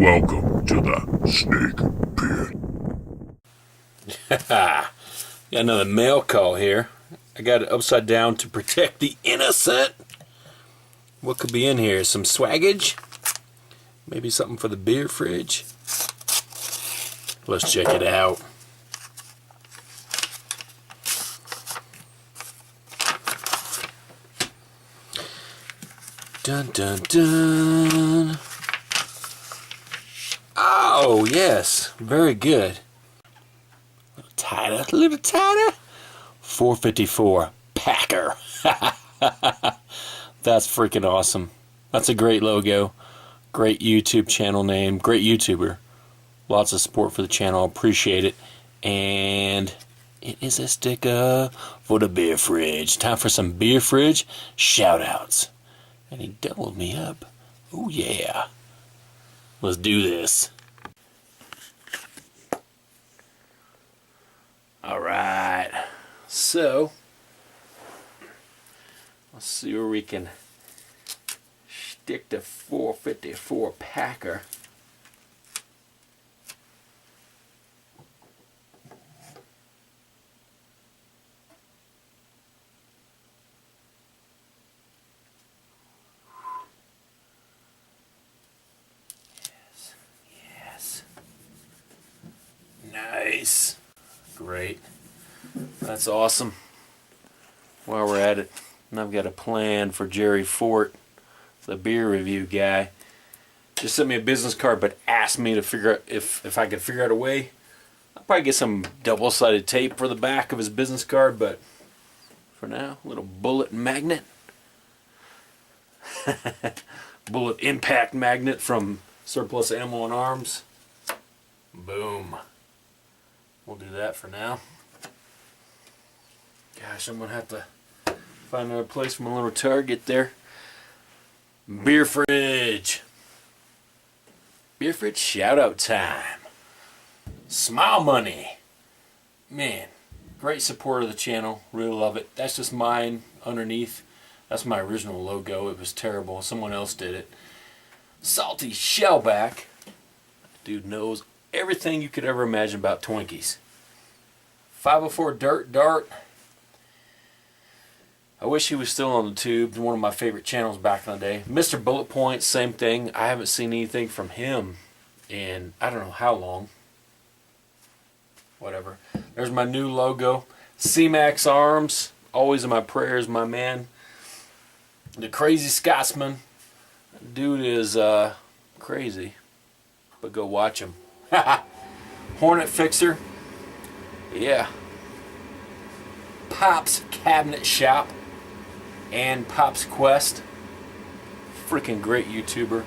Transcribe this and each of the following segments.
Welcome to the snake pit. Got another mail call here. I got it upside down to protect the innocent. What could be in here? Some swaggage? Maybe something for the beer fridge? Let's check it out. Dun dun dun. Oh, yes. Very good. A little tighter. 454 Packer. That's freaking awesome. That's a great logo. Great YouTube channel name. Great YouTuber. Lots of support for the channel. Appreciate it. And it is a sticker for the beer fridge. Time for some beer fridge shout outs. And he doubled me up. Oh yeah. Let's do this. Alright. So, let's see where we can stick the 454 Packer. Yes. Nice. Great. That's awesome. While we're at it, and I've got a plan for Jerry Fort, the beer review guy. Just sent me a business card, but asked me to figure out if I could figure out a way. I'll probably get some double-sided tape for the back of his business card, but for now, a little bullet magnet. Bullet impact magnet from Surplus Ammo and Arms. Boom. We'll do that for now. Gosh, I'm gonna have to find another place for my little target there. Beer fridge. Beer fridge shout out time. Smilemoney. Man, great support of the channel. Really love it. That's just mine underneath. That's my original logo. It was terrible. Someone else did it. Saltyshellback. Dude knows everything you could ever imagine about Twinkies. 504 Dirt Dart. I wish he was still on the tube. One of my favorite channels back in the day. MrBulletpoints, same thing. I haven't seen anything from him in I don't know how long. Whatever. There's my new logo. Cmax Arms. Always in my prayers, my man. Thecrazy Scotsman. Dude is crazy. But go watch him. HrntFixr. Yeah. Pop's Cabinet Shop and Pop's Quest. Freaking great YouTuber.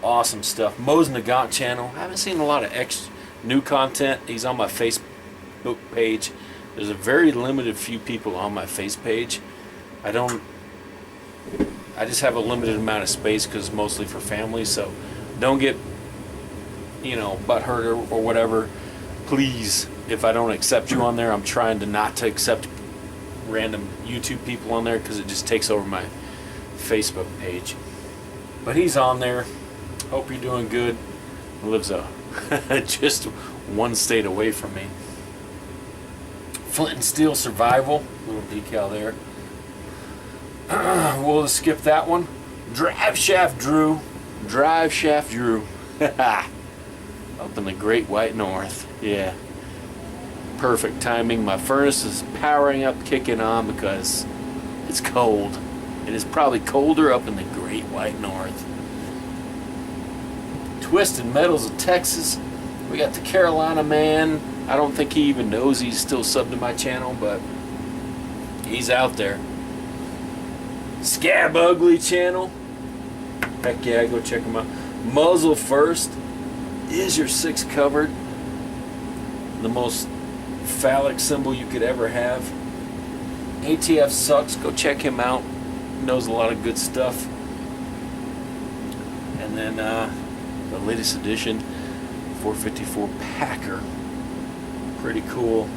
Awesome stuff. Mosin Nagant channel. I haven't seen a lot of new content. He's on my Facebook page. There's a very limited few people on my face page. I just have a limited amount of space because it's mostly for family, so don't get butthurt or whatever. Please, if I don't accept you on there, I'm trying to not to accept random YouTube people on there because it just takes over my Facebook page. But he's on there. Hope you're doing good. He lives just one state away from me. Flint and Steel Survival. Little decal there. We'll just skip that one. DriveShaft Drew. DriveShaft Drew. Up in the Great White North. Yeah. Perfect timing. My furnace is powering up, kicking on because it's cold. It is probably colder up in the Great White North. TwistedMetals of Texas. We got the Carolina man. I don't think he even knows he's still subbed to my channel, but he's out there. SCAB Ugly channel. Heck yeah, go check him out. Muzzle First. Is your 6 covered? The most phallic symbol you could ever have. ATF Sucks. Go check him out. Knows a lot of good stuff. And then the latest edition, 454 Packer. Pretty cool.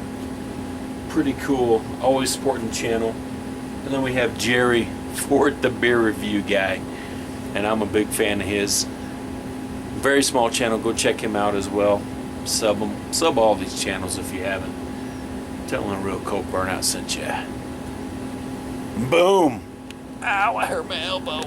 Pretty cool. Always supporting the channel. And then we have Jerry Fort, the beer review guy. And I'm a big fan of his. Very small channel. Go check him out as well. Sub him. Sub all these channels if you haven't. Tell him TheRealCobraBurnout sent you. Boom! Ow, I hurt my elbow.